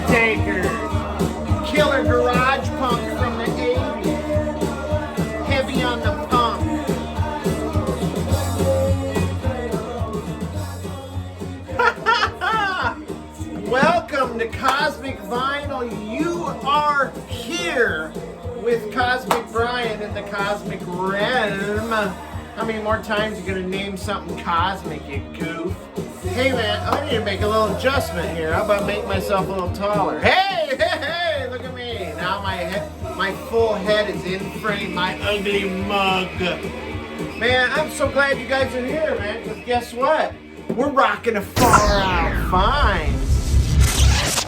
Undertaker. Killer garage punk from the 80s. Heavy on the punk. Welcome to Cosmic Vinyl. You are here with Cosmic Brian in the Cosmic Realm. How many more times you gonna name something cosmic, you goof? Hey man, I need to make a little adjustment here. How about make myself a little taller? Hey, hey, hey, look at me. Now my full head is in frame, my ugly mug. Man, I'm so glad you guys are here, man, because guess what? We're rocking a Far Out Finds.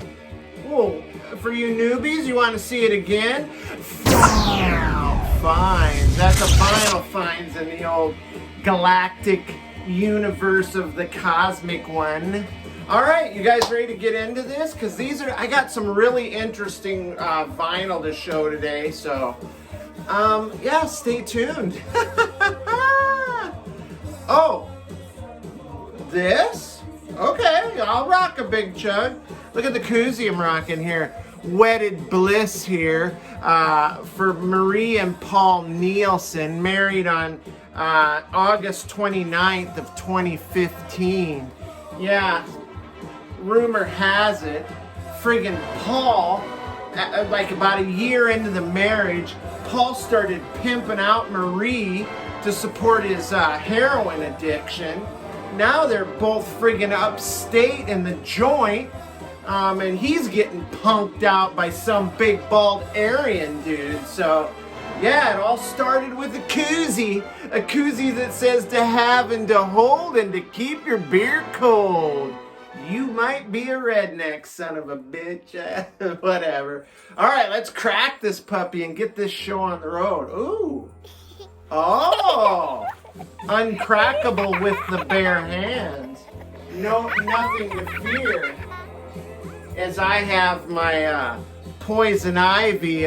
Oh, for you newbies, you want to see it again? Far Out Finds. That's a vinyl finds in the old galactic universe of the cosmic one. All right, you guys ready to get into this? Because I got some really interesting vinyl to show today. So, yeah, stay tuned. Oh, this? Okay, I'll rock a big chug. Look at the koozie I'm rocking here. Wedded Bliss here for Marie and Paul Nielsen, married on August 29th of 2015. Yeah, rumor has it, friggin' Paul, like about a year into the marriage, Paul started pimping out Marie to support his heroin addiction. Now they're both friggin' upstate in the joint. And he's getting punked out by some big bald Aryan dude. So, yeah, it all started with a koozie that says to have and to hold and to keep your beer cold. You might be a redneck, son of a bitch. Whatever. All right, let's crack this puppy and get this show on the road. Ooh. Oh. Uncrackable with the bare hands. No, nothing to fear. As I have my Poison Ivy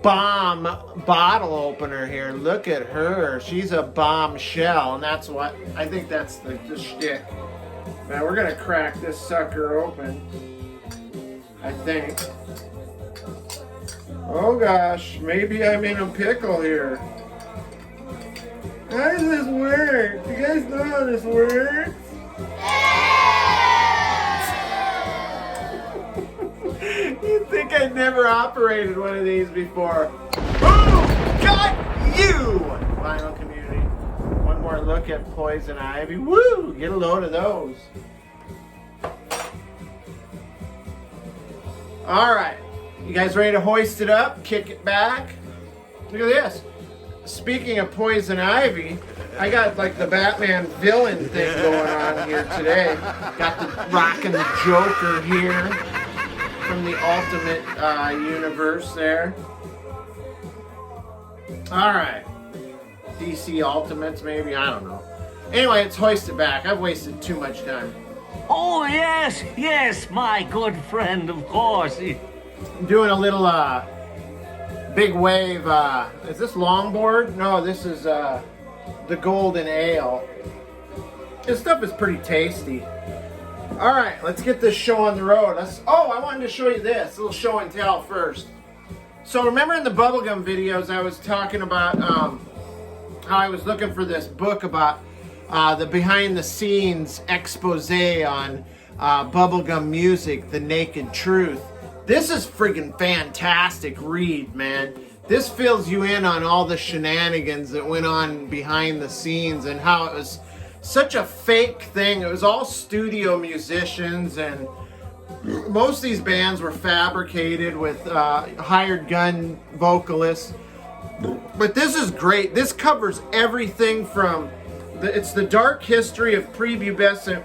bomb bottle opener here. Look at her. She's a bombshell, and that's what, I think that's the shtick. Now we're gonna crack this sucker open, I think. Oh gosh, maybe I'm in a pickle here. How does this work? Do you guys know how this works? You'd think I'd never operated one of these before. Boom! Got you! Vinyl community. One more look at Poison Ivy. Woo! Get a load of those. Alright. You guys ready to hoist it up? Kick it back? Look at this. Speaking of Poison Ivy, I got like the Batman villain thing going on here today. Got the rocking the Joker here from the Ultimate universe there. Alright. DC Ultimates maybe, I don't know. Anyway, it's hoisted back. I've wasted too much time. Oh yes, yes, my good friend, of course. I'm doing a little big wave, is this longboard? No, this is the Golden Ale. This stuff is pretty tasty. All right, let's get this show on the road. I wanted to show you this, a little show and tell first. So remember in the Bubblegum videos, I was talking about how I was looking for this book about the behind the scenes expose on Bubblegum music, The Naked Truth. This is friggin' fantastic read, man. This fills you in on all the shenanigans that went on behind the scenes and how it was such a fake thing. It was all studio musicians, and most of these bands were fabricated with hired gun vocalists. But this is great. This covers everything from it's the dark history of prepubescent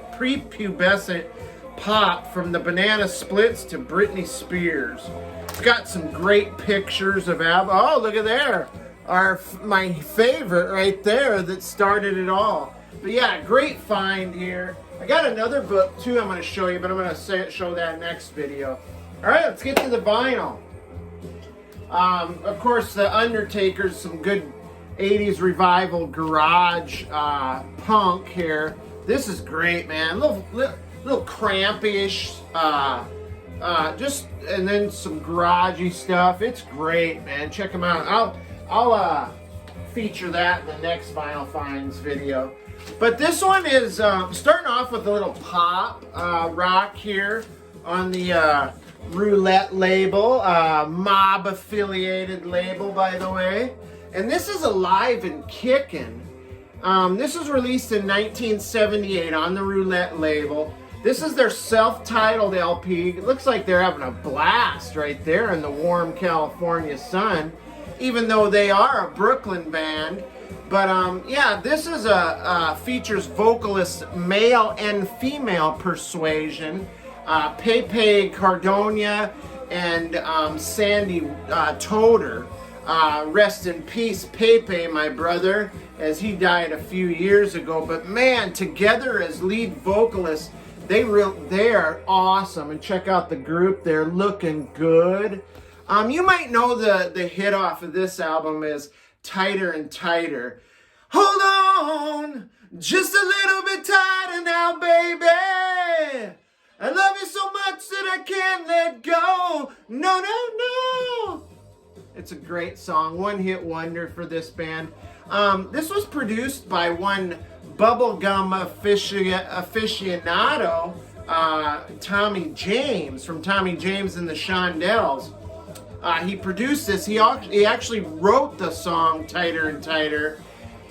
pop, from the Banana Splits to Britney Spears. It's got some great pictures of oh, look at there, my favorite right there that started it all. But yeah, great find here. I got another book too I'm going to show you, but I'm going to show that next video. All right, let's get to the vinyl. Of course, the Undertaker's some good 80s revival garage punk here. This is great, man. Little crampish, And then some garagey stuff. It's great, man. Check them out. I'll feature that in the next Vinyl Finds video. But this one is starting off with a little pop rock here on the Roulette label, mob affiliated label, by the way. And this is Alive and Kickin'. This was released in 1978 on the Roulette label. This is their self-titled LP. It looks like they're having a blast right there in the warm California sun, even though they are a Brooklyn band. But yeah, this is features vocalists male and female persuasion, Pepe Cardona and Sandy Toder. Rest in peace, Pepe, my brother, as he died a few years ago. But man, together as lead vocalists, they are awesome. And check out the group; they're looking good. You might know the hit off of this album is "Tighter and Tighter." Hold on, just a little bit tighter now, baby. I love you so much that I can't let go. No, no, no. It's a great song, one-hit wonder for this band. This was produced by one Bubblegum aficionado, Tommy James, from Tommy James and the Shondells. He produced this. He actually wrote the song Tighter and Tighter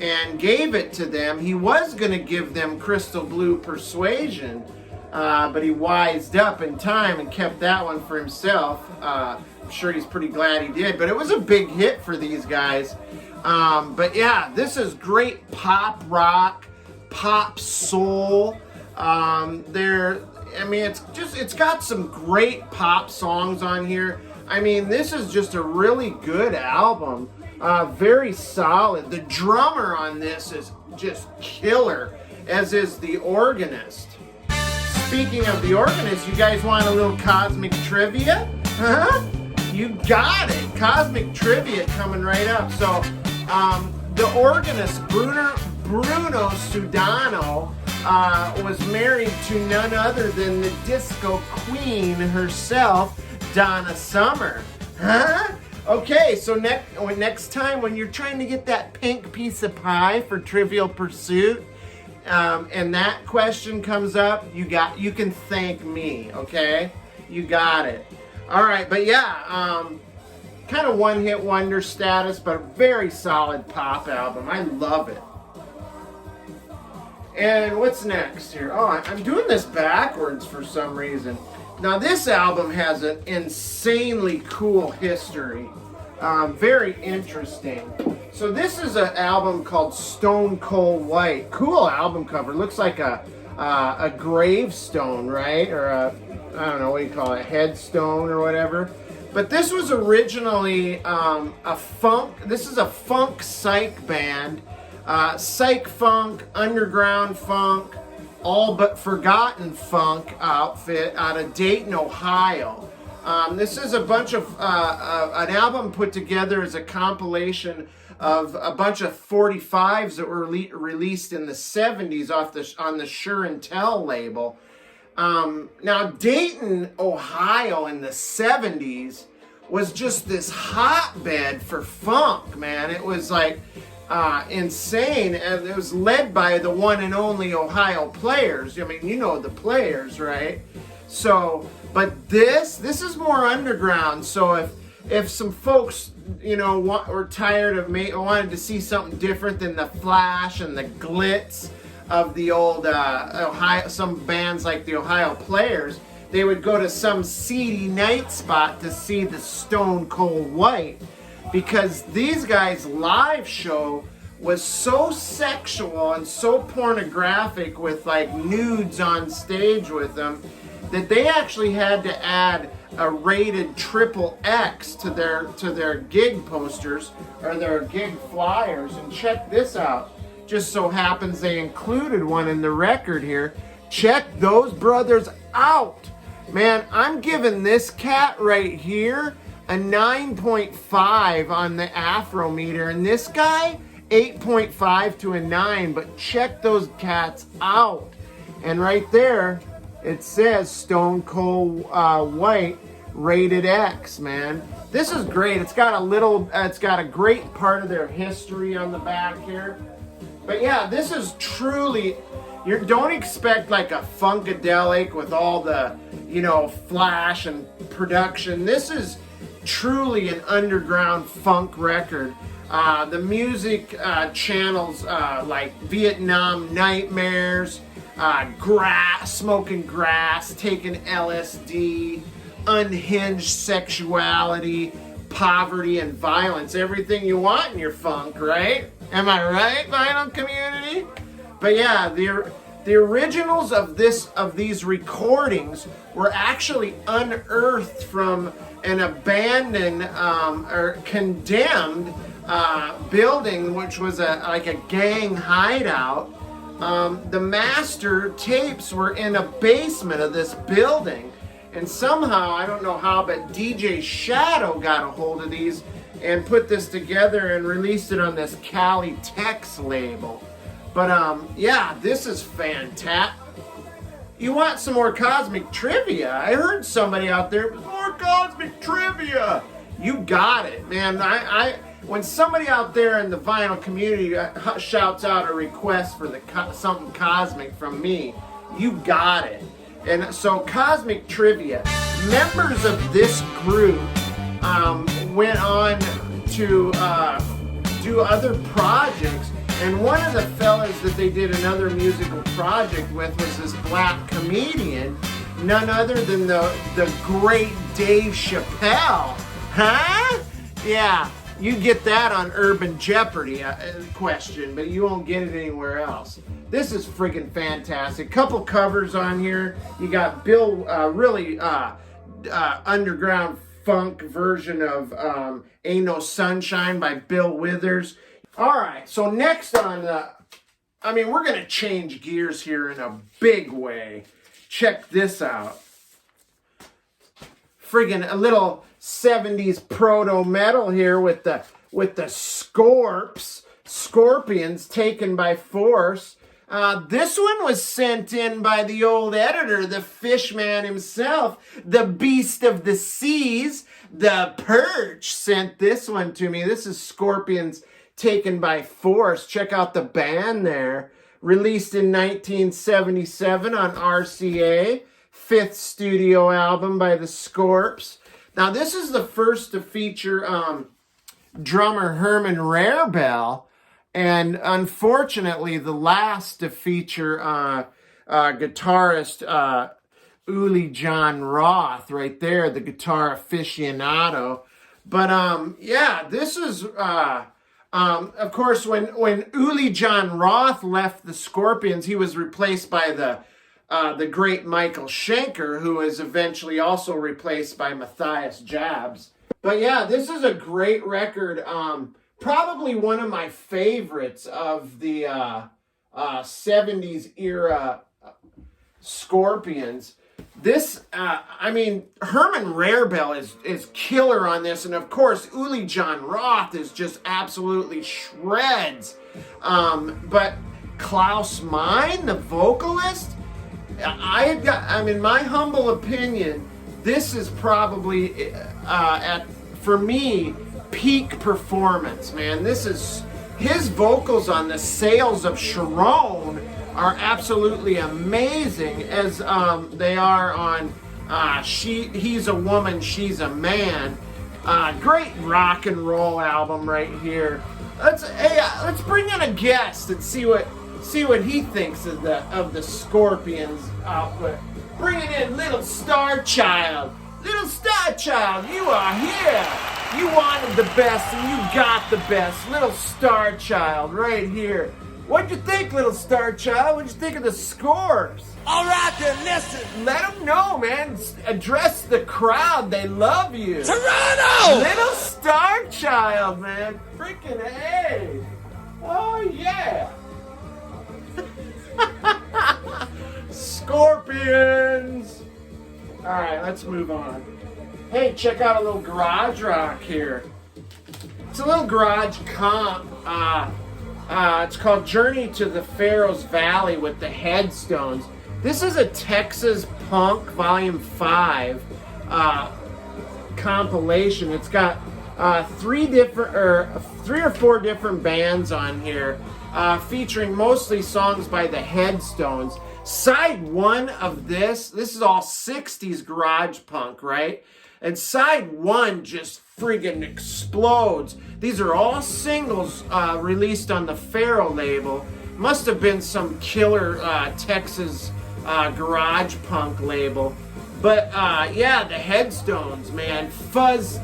and gave it to them. He was going to give them Crystal Blue Persuasion, but he wised up in time and kept that one for himself. I'm sure he's pretty glad he did, but it was a big hit for these guys. But yeah, this is great pop rock, pop soul. It's got some great pop songs on here. I mean, this is just a really good album. Very solid. The drummer on this is just killer, as is the organist. Speaking of the organist, you guys want a little cosmic trivia? Huh? You got it. Cosmic trivia coming right up. So, the organist, Bruno Sudano, was married to none other than the disco queen herself, Donna Summer. Huh? Okay, so next time when you're trying to get that pink piece of pie for Trivial Pursuit, and that question comes up, you can thank me, okay? You got it. All right, but yeah, kind of one-hit wonder status, but a very solid pop album. I love it. And what's next here? Oh, I'm doing this backwards for some reason. Now, this album has an insanely cool history. Very interesting. So this is an album called Stone Cold White. Cool album cover. Looks like a gravestone, right? Or I don't know, what do you call it, headstone or whatever. But this was originally this is a funk psych band. Psych funk, underground funk, all but forgotten funk outfit out of Dayton, Ohio. This is a bunch of, an album put together as a compilation of a bunch of 45s that were released in the 70s on the Sure and Tell label. Now, Dayton, Ohio in the 70s was just this hotbed for funk, man. It was like insane, and it was led by the one and only Ohio Players. I mean, you know the Players, right? So, but this is more underground. So if some folks, you know, were tired of wanted to see something different than the flash and the glitz of the old Ohio, some bands like the Ohio Players, they would go to some seedy night spot to see the Stone Cold White, because these guys' live show was so sexual and so pornographic with like nudes on stage with them that they actually had to add a rated XXX to their gig posters or their gig flyers. And check this out. Just so happens they included one in the record here. Check those brothers out. Man, I'm giving this cat right here a 9.5 on the Afrometer, and this guy 8.5 to a 9. But check those cats out. And right there it says Stone Cold White Rated X, man. This is great. It's got a great part of their history on the back here. But yeah, this is truly, you don't expect like a funkadelic with all the, flash and production. This is truly an underground funk record. The music channels like Vietnam Nightmares, smoking grass, taking LSD, unhinged sexuality, poverty, and violence. Everything you want in your funk, right? Am I right, vinyl community? But yeah, the originals of these recordings were actually unearthed from an abandoned or condemned building, which was like a gang hideout. The master tapes were in a basement of this building, and somehow, I don't know how, but DJ Shadow got a hold of these and put this together and released it on this Cali Tex label. But yeah, this is fantastic. You want some more cosmic trivia? I heard somebody out there, more cosmic trivia. You got it, man. When somebody out there in the vinyl community shouts out a request for something cosmic from me, you got it. And so, cosmic trivia. Members of this group went on to do other projects, and one of the fellas that they did another musical project with was this black comedian, none other than the great Dave Chappelle. Huh? Yeah, you get that on Urban Jeopardy question, but you won't get it anywhere else. This is friggin' fantastic. Couple covers on here. You got Bill, really underground funk version of Ain't No Sunshine by Bill Withers. All right, so next on we're going to change gears here in a big way. Check this out. Friggin' a little 70s proto metal here with the Scorpions taken by force. This one was sent in by the old editor, the Fishman himself, the Beast of the Seas, the Perch sent this one to me. This is Scorpions taken by force. Check out the band there. Released in 1977 on RCA, fifth studio album by the Scorps. Now this is the first to feature drummer Herman Rarebell, and unfortunately the last to feature guitarist Uli John Roth, right there, the guitar aficionado. But yeah, this is of course when Uli John Roth left the Scorpions, he was replaced by the great Michael Schenker, who is eventually also replaced by Matthias Jabs. But yeah, this is a great record. Probably one of my favorites of the 70s era Scorpions. This, Herman Rarebell is killer on this. And of course, Uli John Roth is just absolutely shreds. But Klaus Meine, the vocalist, my humble opinion, this is probably, for me, peak performance, man. This is his vocals on the Sails of Sharon are absolutely amazing, as they are on He's a Woman, She's a Man. Great rock and roll album right here. Let's bring in a guest and see what he thinks of the Scorpions output. Bringing in Little Star Child. Little Star Child, you are here. You wanted the best and you got the best. Little Star Child right here. What'd you think, Little Star Child? What'd you think of the Scorps? All right then, listen. Let them know, man. Address the crowd. They love you. Toronto! Little Star Child, man. Freaking A. Oh, yeah. Scorpions. All right, let's move on. Hey, check out a little garage rock here. It's a little garage comp. It's called Journey to the Pharaoh's Valley with the Headstones. This is a Texas Punk Volume 5 compilation. It's got three or four different bands on here, featuring mostly songs by the Headstones. Side one of this is all 60s garage punk, right? And side one just friggin' explodes. These are all singles released on the Pharaoh label. Must have been some killer Texas garage punk label. But yeah, the Headstones, man. Fuzz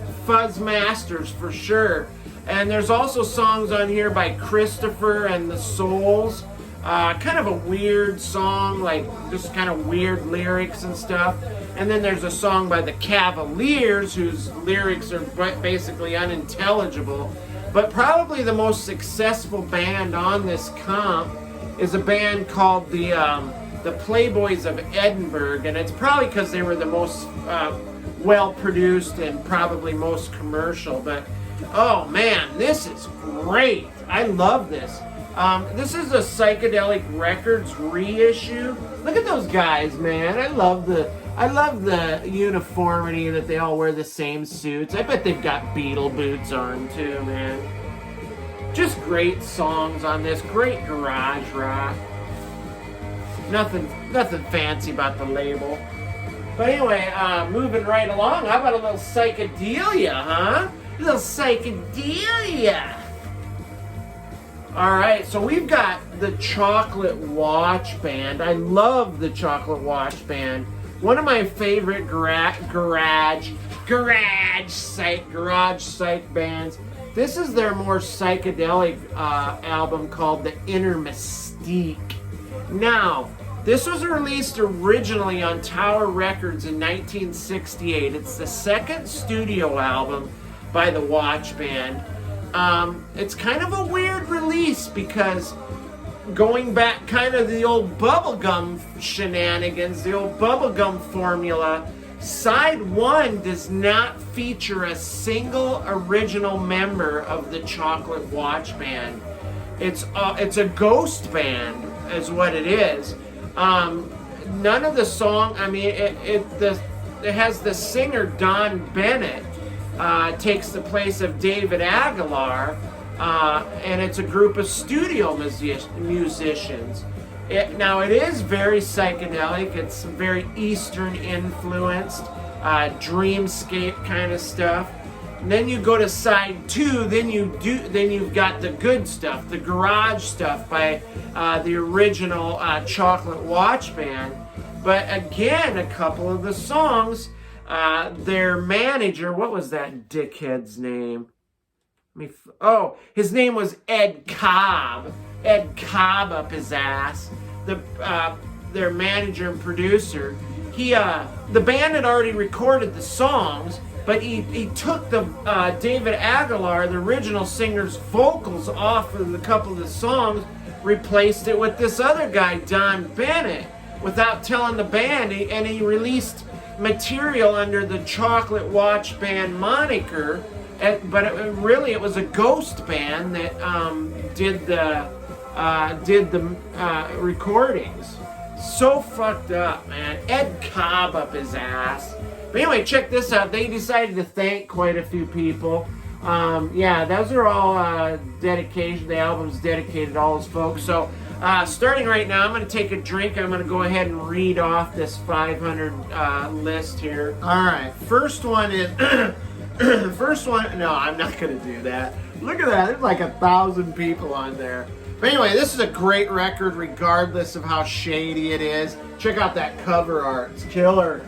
masters for sure. And there's also songs on here by Christopher and the Souls. Kind of a weird song, like just kind of weird lyrics and stuff. And then there's a song by the Cavaliers whose lyrics are basically unintelligible. But probably the most successful band on this comp is a band called the Playboys of Edinburgh, and it's probably because they were the most well-produced and probably most commercial. But oh man, this is great. I love this. This is a Psychedelic Records reissue. Look at those guys, man. I love the uniformity that they all wear the same suits. I bet they've got Beatle boots on too, man. Just great songs on this. Great garage rock. Nothing fancy about the label. But anyway, moving right along. How about a little psychedelia, huh? A little psychedelia. All right, so we've got the Chocolate Watch Band. I love the Chocolate Watch Band. One of my favorite garage psych bands. This is their more psychedelic album called The Inner Mystique. Now, this was released originally on Tower Records in 1968. It's the second studio album by the Watch Band. It's kind of a weird release because going back kind of the old Bubblegum shenanigans, the old Bubblegum formula, side one does not feature a single original member of the Chocolate Watch Band. It's a ghost band is what it is. None of the song, I mean, it has the singer Don Bennett takes the place of David Aguilar, and it's a group of studio musicians. Now it is very psychedelic. It's very Eastern influenced, dreamscape kind of stuff. And then you go to side two. Then you've got the good stuff, the garage stuff by the original Chocolate Watch Band. But again, a couple of the songs, their manager, what was that dickhead's name? His name was Ed Cobb. Ed Cobb up his ass. Their manager and producer. The band had already recorded the songs, but he took the David Aguilar, the original singer's vocals, off of a couple of the songs, replaced it with this other guy, Don Bennett, without telling the band, and he released material under the Chocolate Watch Band moniker. But it was a ghost band that did the recordings. So fucked up, man. Ed Cobb up his ass. But anyway, check this out. They decided to thank quite a few people. Yeah, those are all dedication. The album's dedicated to all those folks. So starting right now, I'm going to take a drink. I'm going to go ahead and read off this 500 list here. All right, first one is... First one, no, I'm not going to do that. Look at that, there's like 1,000 people on there. But anyway, this is a great record regardless of how shady it is. Check out that cover art, it's killer.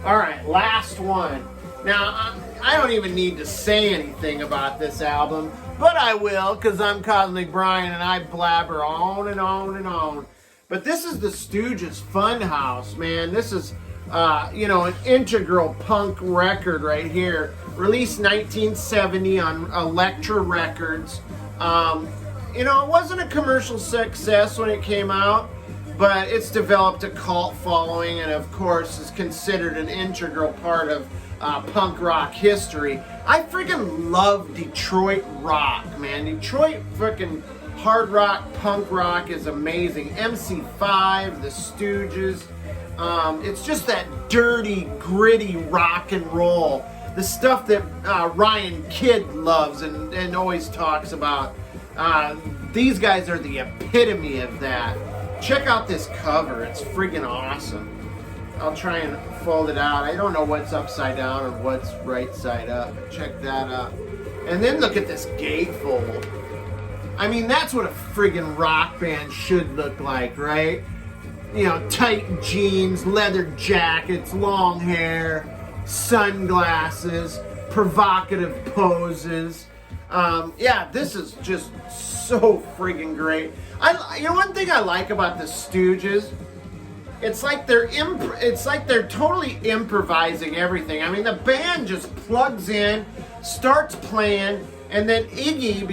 Alright, last one. Now, I don't even need to say anything about this album, but I will, because I'm Cosmic Brian and I blabber on and on and on. But this is the Stooges Funhouse, man. This is... an integral punk record right here. Released 1970 on Elektra Records. It wasn't a commercial success when it came out, but it's developed a cult following and, of course, is considered an integral part of punk rock history. I freaking love Detroit rock, man. Detroit freaking hard rock, punk rock is amazing. MC5, the Stooges. It's just that dirty, gritty rock and roll. The stuff that Ryan Kidd loves and always talks about. These guys are the epitome of that. Check out this cover. It's friggin' awesome. I'll try and fold it out. I don't know what's upside down or what's right side up. Check that out. And then look at this gatefold. I mean, that's what a friggin' rock band should look like, right? You know, tight jeans, leather jackets, long hair, sunglasses, provocative poses. Yeah, this is just so friggin' great. You know, one thing I like about the Stooges, it's like they're totally improvising everything. I mean, the band just plugs in, starts playing, and then Iggy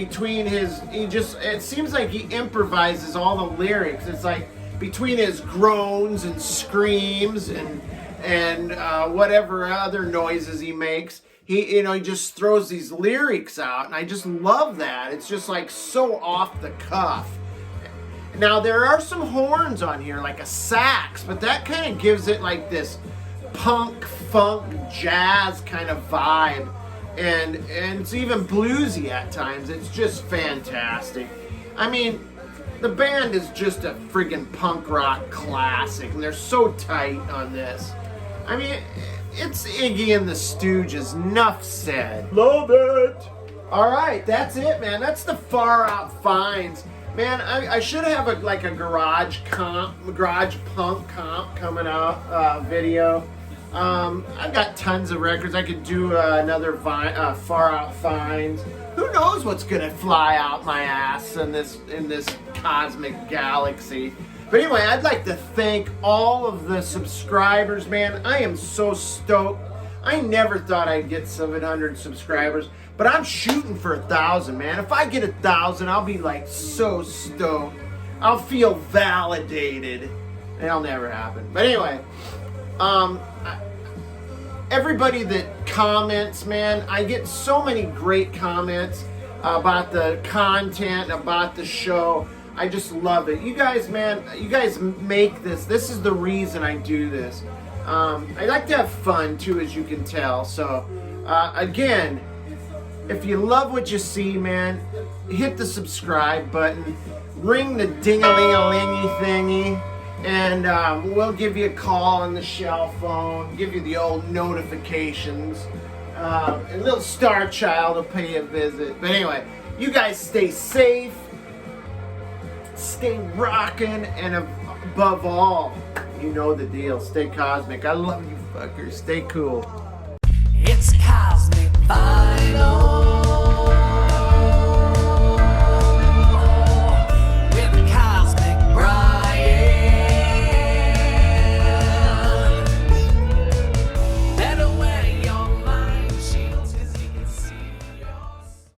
it seems like he improvises all the lyrics. It's like between his groans and screams and whatever other noises he makes, he just throws these lyrics out, and I just love that. It's just like so off the cuff. Now there are some horns on here, like a sax, but that kind of gives it like this punk, funk, jazz kind of vibe, and it's even bluesy at times. It's just fantastic. I mean, the band is just a friggin' punk rock classic, and they're so tight on this. I mean, it's Iggy and the Stooges. Enough said. Love it. All right, that's it, man. That's the Far Out Finds. Man, I should have a garage punk comp coming out video. I've got tons of records. I could do another Far Out Finds. Who knows what's gonna fly out my ass in this cosmic galaxy? But anyway, I'd like to thank all of the subscribers, man. I am so stoked. I never thought I'd get 700 subscribers, but I'm shooting for 1,000, man. If I get 1,000, I'll be like so stoked. I'll feel validated. It'll never happen. But anyway, everybody that comments, man, I get so many great comments about the content, about the show. I just love it. You guys, man, you guys make this. This is the reason I do this. I like to have fun too, as you can tell. So, again, if you love what you see, man, hit the subscribe button, ring the ding-a-ling-a-lingy thingy, and we'll give you a call on the shell phone, give you the old notifications, and little Star Child will pay you a visit. But anyway, you guys stay safe, stay rockin', and above all, you know the deal. Stay cosmic. I love you fuckers. Stay cool. It's cosmic vinyl.